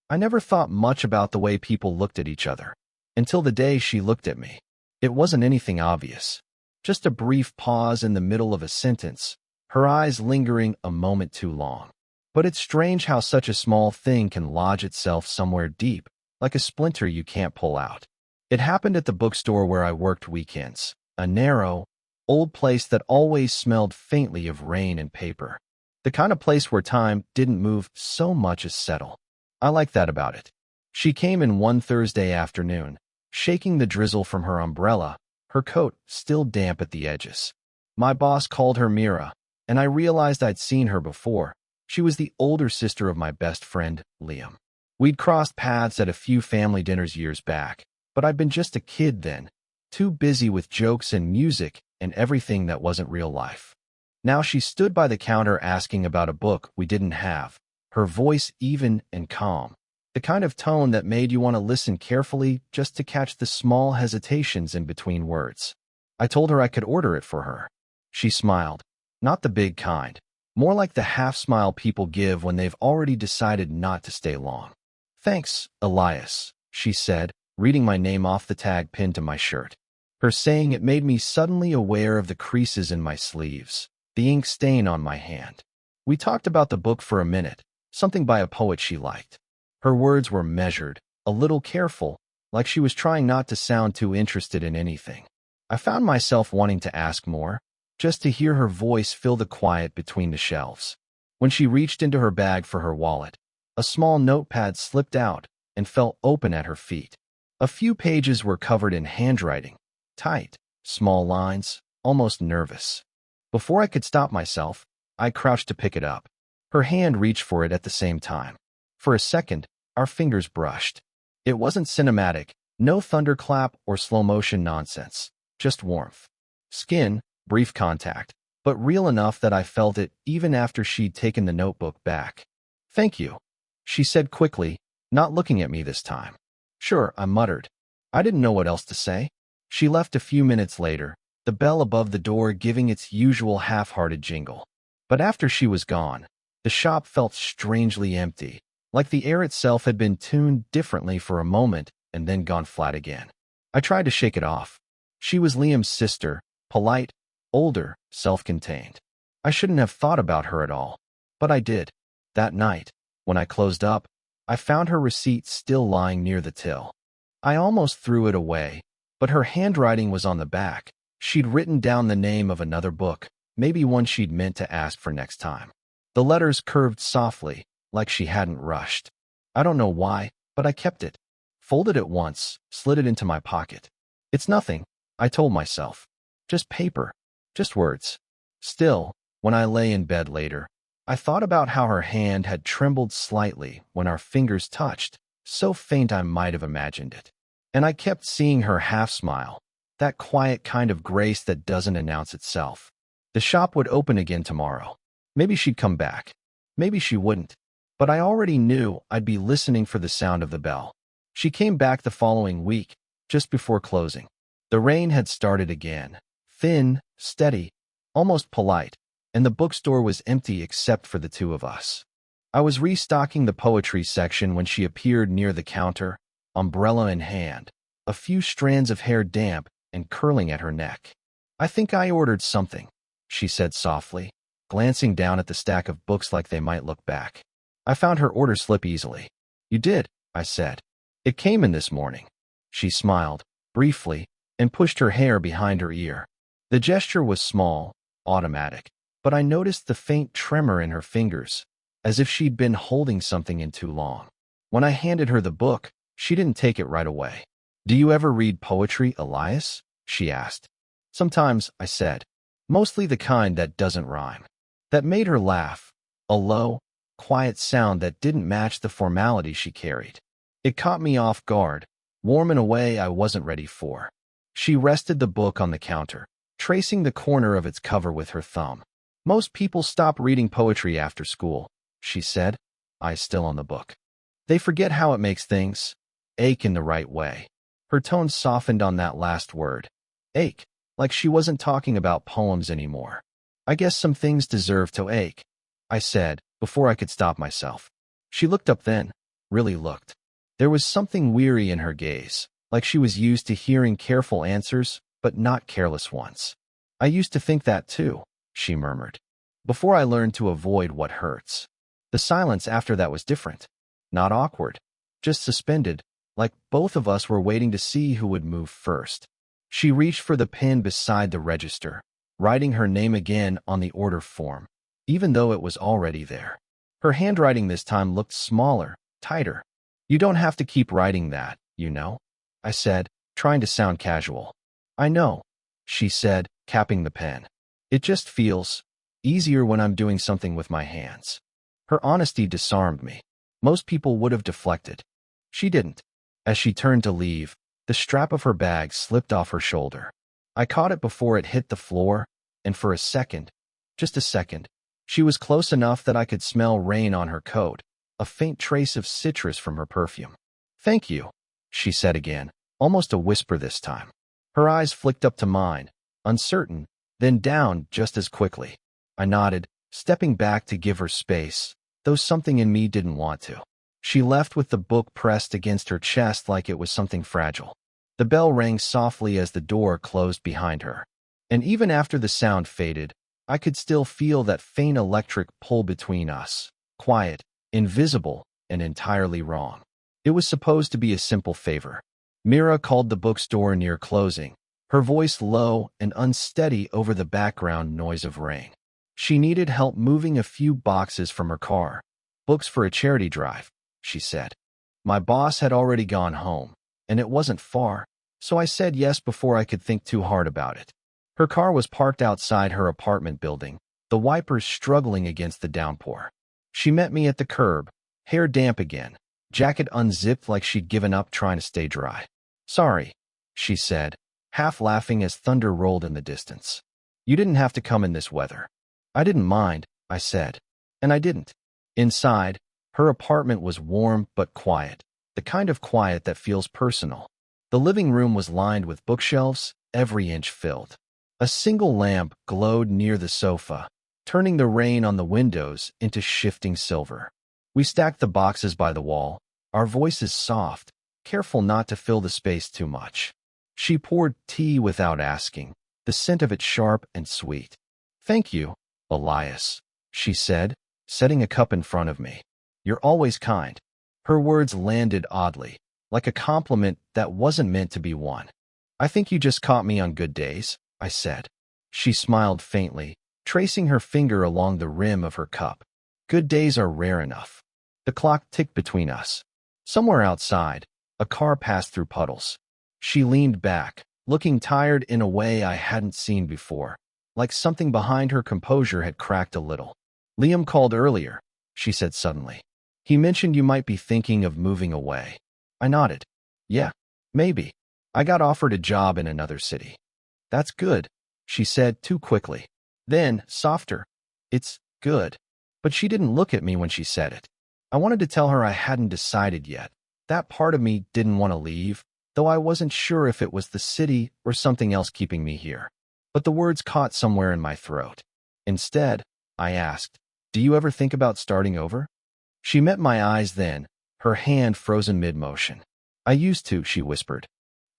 I never thought much about the way people looked at each other, until the day she looked at me. It wasn't anything obvious, just a brief pause in the middle of a sentence, her eyes lingering a moment too long. But it's strange how such a small thing can lodge itself somewhere deep, like a splinter you can't pull out. It happened at the bookstore where I worked weekends, a narrow, old place that always smelled faintly of rain and paper. The kind of place where time didn't move so much as settle. I like that about it. She came in one Thursday afternoon, shaking the drizzle from her umbrella, her coat still damp at the edges. My boss called her Mira, and I realized I'd seen her before. She was the older sister of my best friend, Liam. We'd crossed paths at a few family dinners years back, but I'd been just a kid then, too busy with jokes and music and everything that wasn't real life. Now she stood by the counter asking about a book we didn't have, her voice even and calm, the kind of tone that made you want to listen carefully just to catch the small hesitations in between words. I told her I could order it for her. She smiled, not the big kind, more like the half-smile people give when they've already decided not to stay long. "Thanks, Elias," she said, reading my name off the tag pinned to my shirt. Her saying it made me suddenly aware of the creases in my sleeves, the ink stain on my hand. We talked about the book for a minute, something by a poet she liked. Her words were measured, a little careful, like she was trying not to sound too interested in anything. I found myself wanting to ask more, just to hear her voice fill the quiet between the shelves. When she reached into her bag for her wallet, a small notepad slipped out and fell open at her feet. A few pages were covered in handwriting, tight, small lines, almost nervous. Before I could stop myself, I crouched to pick it up. Her hand reached for it at the same time. For a second, our fingers brushed. It wasn't cinematic, no thunderclap or slow-motion nonsense, just warmth. Skin, brief contact, but real enough that I felt it even after she'd taken the notebook back. "Thank you," she said quickly, not looking at me this time. "Sure," I muttered. I didn't know what else to say. She left a few minutes later, the bell above the door giving its usual half-hearted jingle. But after she was gone, the shop felt strangely empty, like the air itself had been tuned differently for a moment and then gone flat again. I tried to shake it off. She was Liam's sister, polite, older, self-contained. I shouldn't have thought about her at all, but I did. That night, when I closed up, I found her receipt still lying near the till. I almost threw it away, but her handwriting was on the back. She'd written down the name of another book, maybe one she'd meant to ask for next time. The letters curved softly, like she hadn't rushed. I don't know why, but I kept it. Folded it once, slid it into my pocket. "It's nothing," I told myself. "Just paper. Just words." Still, when I lay in bed later, I thought about how her hand had trembled slightly when our fingers touched, so faint I might have imagined it. And I kept seeing her half-smile, that quiet kind of grace that doesn't announce itself. The shop would open again tomorrow. Maybe she'd come back. Maybe she wouldn't. But I already knew I'd be listening for the sound of the bell. She came back the following week, just before closing. The rain had started again, thin, steady, almost polite, and the bookstore was empty except for the two of us. I was restocking the poetry section when she appeared near the counter, umbrella in hand, a few strands of hair damp and curling at her neck. "I think I ordered something," she said softly, glancing down at the stack of books like they might look back. I found her order slip easily. "You did," I said. "It came in this morning." She smiled, briefly, and pushed her hair behind her ear. The gesture was small, automatic, but I noticed the faint tremor in her fingers, as if she'd been holding something in too long. When I handed her the book, she didn't take it right away. "Do you ever read poetry, Elias?" she asked. "Sometimes," I said. "Mostly the kind that doesn't rhyme." That made her laugh, a low, quiet sound that didn't match the formality she carried. It caught me off guard, warm in a way I wasn't ready for. She rested the book on the counter, tracing the corner of its cover with her thumb. "Most people stop reading poetry after school," she said, eyes still on the book. "They forget how it makes things ache in the right way." Her tone softened on that last word. Ache, like she wasn't talking about poems anymore. "I guess some things deserve to ache," I said, before I could stop myself. She looked up then, really looked. There was something weary in her gaze, like she was used to hearing careful answers, but not careless ones. I used to think that too, she murmured, before I learned to avoid what hurts. The silence after that was different. Not awkward, just suspended, like both of us were waiting to see who would move first. She reached for the pen beside the register, writing her name again on the order form, even though it was already there. Her handwriting this time looked smaller, tighter. "You don't have to keep writing that, you know," I said, trying to sound casual. "I know," she said, capping the pen. "It just feels easier when I'm doing something with my hands." Her honesty disarmed me. Most people would have deflected. She didn't. As she turned to leave, the strap of her bag slipped off her shoulder. I caught it before it hit the floor, and for a second, just a second, she was close enough that I could smell rain on her coat, a faint trace of citrus from her perfume. "Thank you," she said again, almost a whisper this time. Her eyes flicked up to mine, uncertain, then down just as quickly. I nodded, stepping back to give her space, though something in me didn't want to. She left with the book pressed against her chest like it was something fragile. The bell rang softly as the door closed behind her. And even after the sound faded, I could still feel that faint electric pull between us. Quiet, invisible, and entirely wrong. It was supposed to be a simple favor. Mira called the bookstore near closing, her voice low and unsteady over the background noise of rain. She needed help moving a few boxes from her car. "Books for a charity drive," she said. My boss had already gone home, and it wasn't far, so I said yes before I could think too hard about it. Her car was parked outside her apartment building, the wipers struggling against the downpour. She met me at the curb, hair damp again, jacket unzipped like she'd given up trying to stay dry. "Sorry," she said, half laughing as thunder rolled in the distance. "You didn't have to come in this weather." "I didn't mind," I said. And I didn't. Inside, her apartment was warm but quiet, the kind of quiet that feels personal. The living room was lined with bookshelves, every inch filled. A single lamp glowed near the sofa, turning the rain on the windows into shifting silver. We stacked the boxes by the wall, our voices soft, careful not to fill the space too much. She poured tea without asking, the scent of it sharp and sweet. "Thank you, Elias," she said, setting a cup in front of me. "You're always kind." Her words landed oddly, like a compliment that wasn't meant to be one. "I think you just caught me on good days," I said. She smiled faintly, tracing her finger along the rim of her cup. "Good days are rare enough." The clock ticked between us. Somewhere outside, a car passed through puddles. She leaned back, looking tired in a way I hadn't seen before, like something behind her composure had cracked a little. "Liam called earlier," she said suddenly. "He mentioned you might be thinking of moving away." I nodded. "Yeah, maybe. I got offered a job in another city." "That's good," she said too quickly. Then, softer, "It's good." But she didn't look at me when she said it. I wanted to tell her I hadn't decided yet. That part of me didn't want to leave, though I wasn't sure if it was the city or something else keeping me here. But the words caught somewhere in my throat. Instead, I asked, "Do you ever think about starting over?" She met my eyes then, her hand frozen mid-motion. "I used to," she whispered,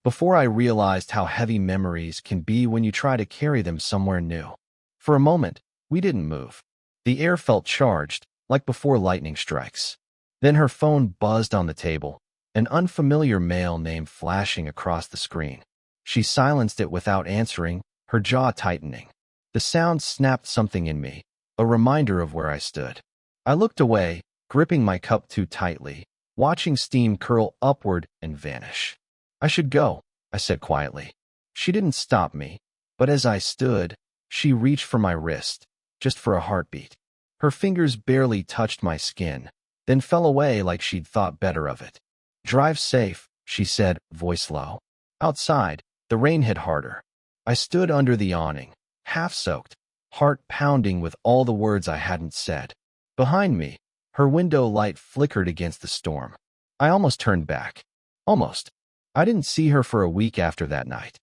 before I realized how heavy memories can be when you try to carry them somewhere new. For a moment, we didn't move. The air felt charged, like before lightning strikes. Then her phone buzzed on the table, an unfamiliar male name flashing across the screen. She silenced it without answering, her jaw tightening. The sound snapped something in me, a reminder of where I stood. I looked away, gripping my cup too tightly, watching steam curl upward and vanish. "I should go," I said quietly. She didn't stop me, but as I stood, she reached for my wrist, just for a heartbeat. Her fingers barely touched my skin, then fell away like she'd thought better of it. "Drive safe," she said, voice low. Outside, the rain hit harder. I stood under the awning, half-soaked, heart pounding with all the words I hadn't said. Behind me, her window light flickered against the storm. I almost turned back. Almost. I didn't see her for a week after that night.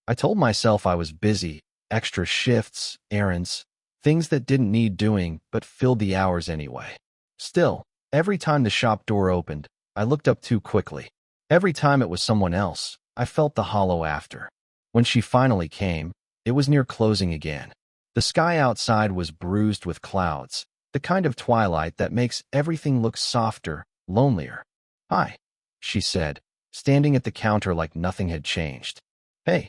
I told myself I was busy, extra shifts, errands, things that didn't need doing but filled the hours anyway. Still, every time the shop door opened, I looked up too quickly. Every time it was someone else, I felt the hollow after. When she finally came, it was near closing again. The sky outside was bruised with clouds, the kind of twilight that makes everything look softer, lonelier. "Hi," she said, standing at the counter like nothing had changed. "Hey,"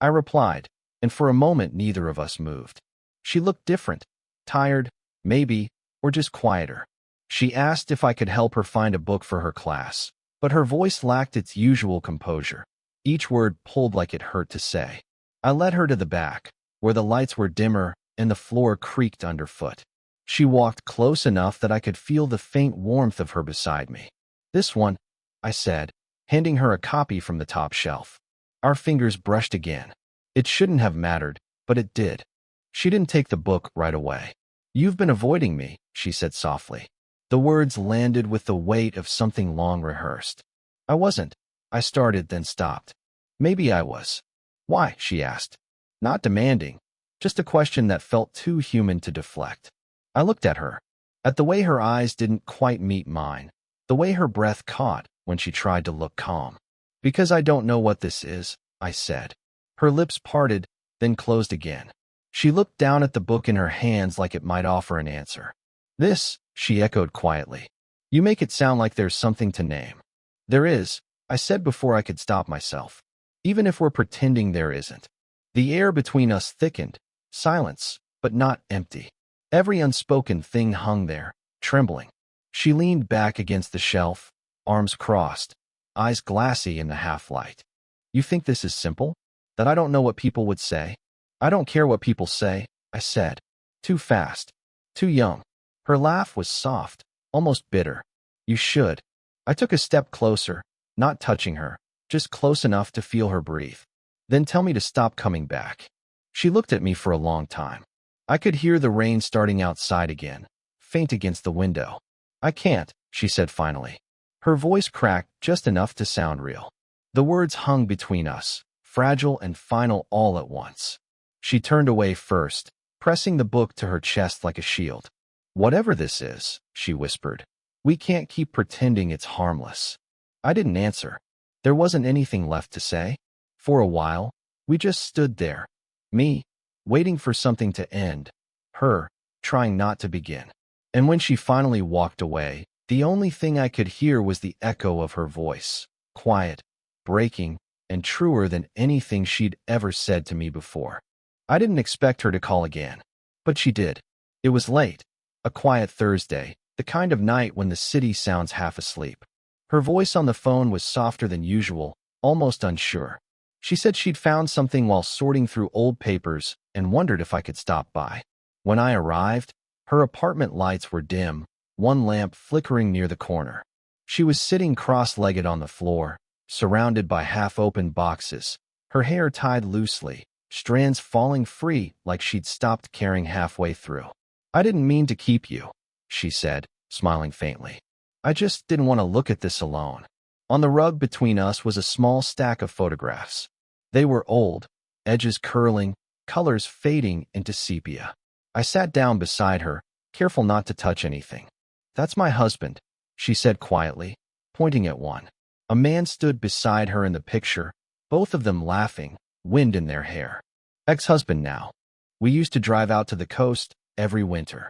I replied, and for a moment neither of us moved. She looked different, tired, maybe, or just quieter. She asked if I could help her find a book for her class, but her voice lacked its usual composure. Each word pulled like it hurt to say. I led her to the back, where the lights were dimmer and the floor creaked underfoot. She walked close enough that I could feel the faint warmth of her beside me. "This one," I said, handing her a copy from the top shelf. Our fingers brushed again. It shouldn't have mattered, but it did. She didn't take the book right away. "You've been avoiding me," she said softly. The words landed with the weight of something long rehearsed. "I wasn't," I started, then stopped. "Maybe I was." "Why?" she asked. Not demanding, just a question that felt too human to deflect. I looked at her, at the way her eyes didn't quite meet mine, the way her breath caught when she tried to look calm. "Because I don't know what this is," I said. Her lips parted, then closed again. She looked down at the book in her hands like it might offer an answer. "This," she echoed quietly. "You make it sound like there's something to name." "There is," I said before I could stop myself. "Even if we're pretending there isn't." The air between us thickened, silence, but not empty. Every unspoken thing hung there, trembling. She leaned back against the shelf, arms crossed, eyes glassy in the half-light. "You think this is simple? That I don't know what people would say?" "I don't care what people say," I said. "Too fast. Too young." Her laugh was soft, almost bitter. "You should." I took a step closer, not touching her, just close enough to feel her breathe. "Then tell me to stop coming back." She looked at me for a long time. I could hear the rain starting outside again, faint against the window. "I can't," she said finally. Her voice cracked just enough to sound real. The words hung between us, fragile and final all at once. She turned away first, pressing the book to her chest like a shield. "Whatever this is," she whispered, "we can't keep pretending it's harmless." I didn't answer. There wasn't anything left to say. For a while, we just stood there. Me, waiting for something to end. Her, trying not to begin. And when she finally walked away, the only thing I could hear was the echo of her voice. Quiet, breaking, and truer than anything she'd ever said to me before. I didn't expect her to call again. But she did. It was late. A quiet Thursday, the kind of night when the city sounds half asleep. Her voice on the phone was softer than usual, almost unsure. She said she'd found something while sorting through old papers and wondered if I could stop by. When I arrived, her apartment lights were dim, one lamp flickering near the corner. She was sitting cross-legged on the floor, surrounded by half-open boxes, her hair tied loosely, strands falling free like she'd stopped caring halfway through. "I didn't mean to keep you," she said, smiling faintly. "I just didn't want to look at this alone." On the rug between us was a small stack of photographs. They were old, edges curling, colors fading into sepia. I sat down beside her, careful not to touch anything. "That's my husband," she said quietly, pointing at one. A man stood beside her in the picture, both of them laughing, wind in their hair. "Ex-husband now. We used to drive out to the coast every winter."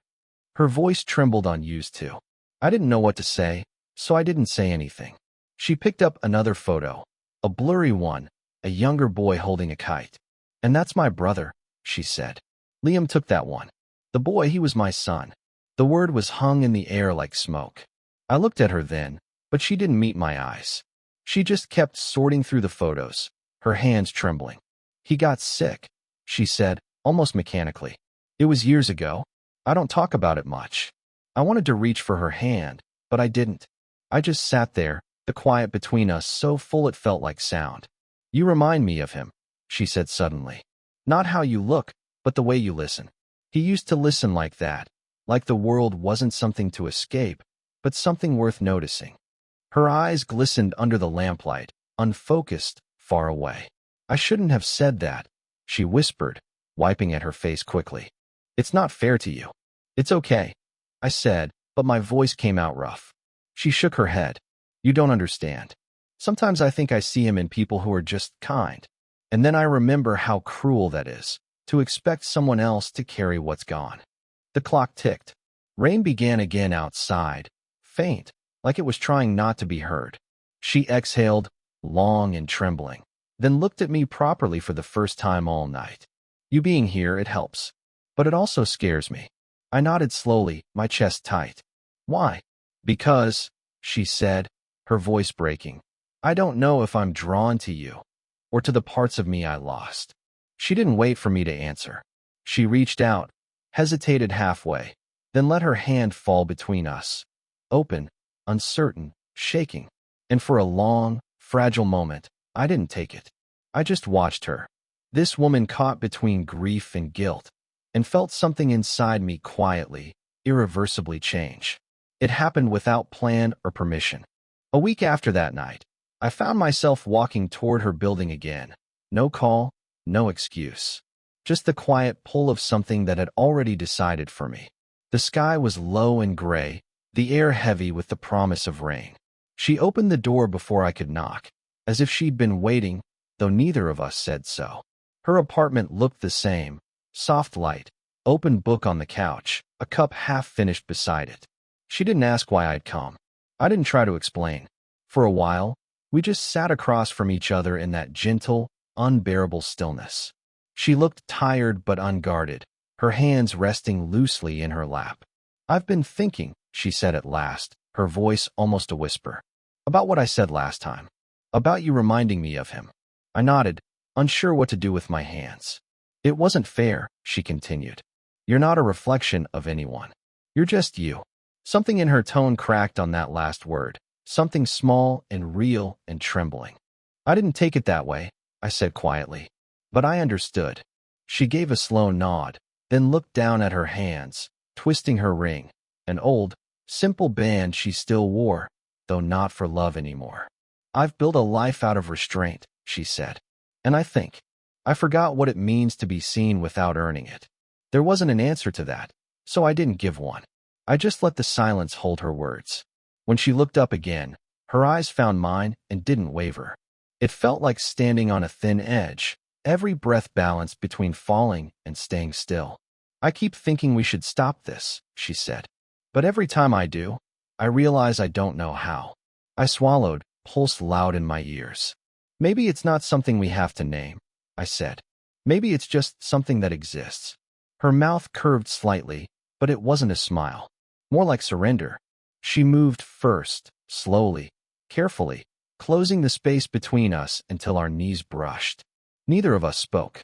Her voice trembled on used to. I didn't know what to say, so I didn't say anything. She picked up another photo, a blurry one, a younger boy holding a kite. "And that's my brother," she said. "Liam took that one. The boy, he was my son." The word was hung in the air like smoke. I looked at her then, but she didn't meet my eyes. She just kept sorting through the photos, her hands trembling. "He got sick," she said, almost mechanically. "It was years ago. I don't talk about it much." I wanted to reach for her hand, but I didn't. I just sat there, the quiet between us so full it felt like sound. "You remind me of him," she said suddenly. "Not how you look, but the way you listen. He used to listen like that, like the world wasn't something to escape, but something worth noticing." Her eyes glistened under the lamplight, unfocused, far away. "I shouldn't have said that," she whispered, wiping at her face quickly. "It's not fair to you." "It's okay," I said, but my voice came out rough. She shook her head. You don't understand. Sometimes I think I see him in people who are just kind. And then I remember how cruel that is, to expect someone else to carry what's gone. The clock ticked. Rain began again outside, faint, like it was trying not to be heard. She exhaled, long and trembling, then looked at me properly for the first time all night. You being here, it helps. But it also scares me. I nodded slowly, my chest tight. Why? Because, she said, her voice breaking, I don't know if I'm drawn to you, or to the parts of me I lost. She didn't wait for me to answer. She reached out, hesitated halfway, then let her hand fall between us. Open, uncertain, shaking. And for a long, fragile moment, I didn't take it. I just watched her. This woman caught between grief and guilt, and felt something inside me quietly, irreversibly change. It happened without plan or permission. A week after that night, I found myself walking toward her building again. No call, no excuse. Just the quiet pull of something that had already decided for me. The sky was low and gray, the air heavy with the promise of rain. She opened the door before I could knock, as if she'd been waiting, though neither of us said so. Her apartment looked the same, soft light, open book on the couch, a cup half finished beside it. She didn't ask why I'd come. I didn't try to explain. For a while, we just sat across from each other in that gentle, unbearable stillness. She looked tired but unguarded, her hands resting loosely in her lap. I've been thinking, she said at last, her voice almost a whisper. About what I said last time. About you reminding me of him. I nodded, unsure what to do with my hands. It wasn't fair, she continued. You're not a reflection of anyone. You're just you. Something in her tone cracked on that last word. Something small and real and trembling. I didn't take it that way, I said quietly. But I understood. She gave a slow nod, then looked down at her hands, twisting her ring, an old, simple band she still wore, though not for love anymore. I've built a life out of restraint, she said. And I think I forgot what it means to be seen without earning it. There wasn't an answer to that, so I didn't give one. I just let the silence hold her words. When she looked up again, her eyes found mine and didn't waver. It felt like standing on a thin edge, every breath balanced between falling and staying still. I keep thinking we should stop this, she said. But every time I do, I realize I don't know how. I swallowed, pulse loud in my ears. Maybe it's not something we have to name, I said. Maybe it's just something that exists. Her mouth curved slightly, but it wasn't a smile. More like surrender. She moved first, slowly, carefully, closing the space between us until our knees brushed. Neither of us spoke.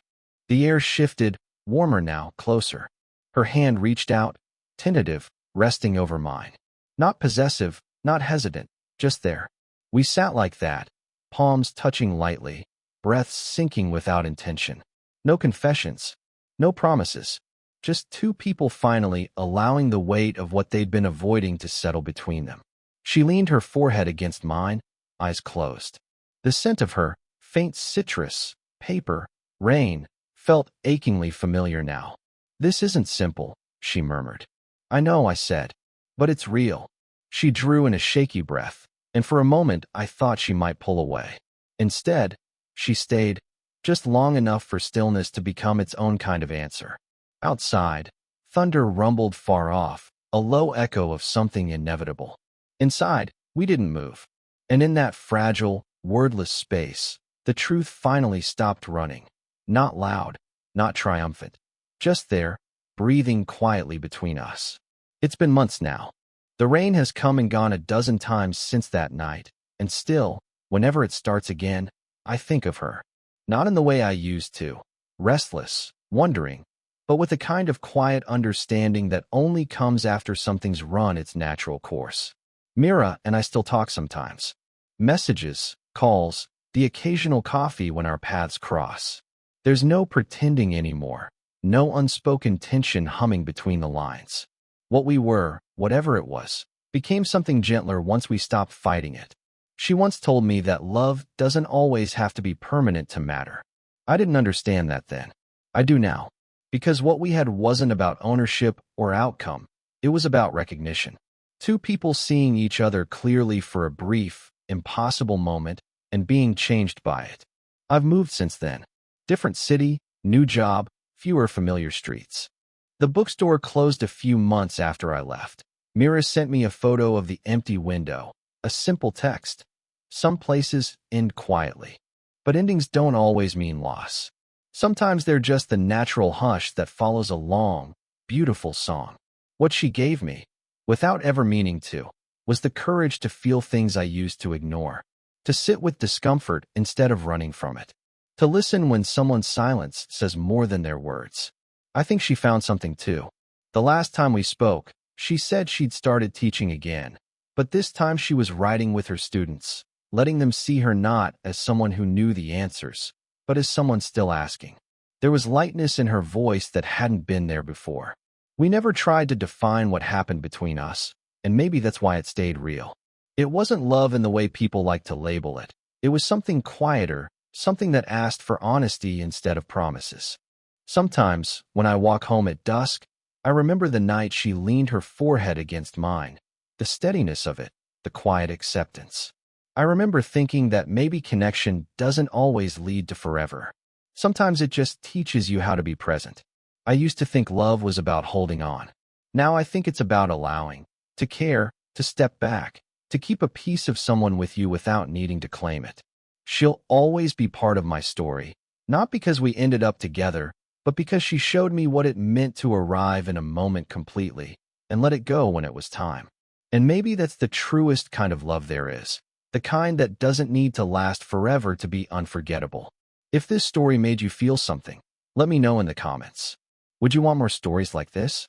The air shifted, warmer now, closer. Her hand reached out, tentative, resting over mine. Not possessive, not hesitant, just there. We sat like that, palms touching lightly, breaths sinking without intention. No confessions, no promises. Just two people finally allowing the weight of what they'd been avoiding to settle between them. She leaned her forehead against mine, eyes closed. The scent of her, faint citrus, paper, rain, felt achingly familiar now. This isn't simple, she murmured. I know, I said, but it's real. She drew in a shaky breath, and for a moment I thought she might pull away. Instead, she stayed, just long enough for stillness to become its own kind of answer. Outside, thunder rumbled far off, a low echo of something inevitable. Inside, we didn't move. And in that fragile, wordless space, the truth finally stopped running. Not loud, not triumphant. Just there, breathing quietly between us. It's been months now. The rain has come and gone a dozen times since that night, and still, whenever it starts again, I think of her. Not in the way I used to. Restless, wondering, but with a kind of quiet understanding that only comes after something's run its natural course. Mira and I still talk sometimes. Messages, calls, the occasional coffee when our paths cross. There's no pretending anymore, no unspoken tension humming between the lines. What we were, whatever it was, became something gentler once we stopped fighting it. She once told me that love doesn't always have to be permanent to matter. I didn't understand that then. I do now. Because what we had wasn't about ownership or outcome, it was about recognition. Two people seeing each other clearly for a brief, impossible moment and being changed by it. I've moved since then. Different city, new job, fewer familiar streets. The bookstore closed a few months after I left. Mira sent me a photo of the empty window, a simple text. Some places end quietly, but endings don't always mean loss. Sometimes they're just the natural hush that follows a long, beautiful song. What she gave me, without ever meaning to, was the courage to feel things I used to ignore, to sit with discomfort instead of running from it, to listen when someone's silence says more than their words. I think she found something too. The last time we spoke, she said she'd started teaching again, but this time she was writing with her students, letting them see her not as someone who knew the answers, but as someone still asking. There was lightness in her voice that hadn't been there before. We never tried to define what happened between us, and maybe that's why it stayed real. It wasn't love in the way people like to label it. It was something quieter, something that asked for honesty instead of promises. Sometimes, when I walk home at dusk, I remember the night she leaned her forehead against mine, the steadiness of it, the quiet acceptance. I remember thinking that maybe connection doesn't always lead to forever. Sometimes it just teaches you how to be present. I used to think love was about holding on. Now I think it's about allowing, to care, to step back, to keep a piece of someone with you without needing to claim it. She'll always be part of my story, not because we ended up together, but because she showed me what it meant to arrive in a moment completely and let it go when it was time. And maybe that's the truest kind of love there is, the kind that doesn't need to last forever to be unforgettable. If this story made you feel something, let me know in the comments. Would you want more stories like this?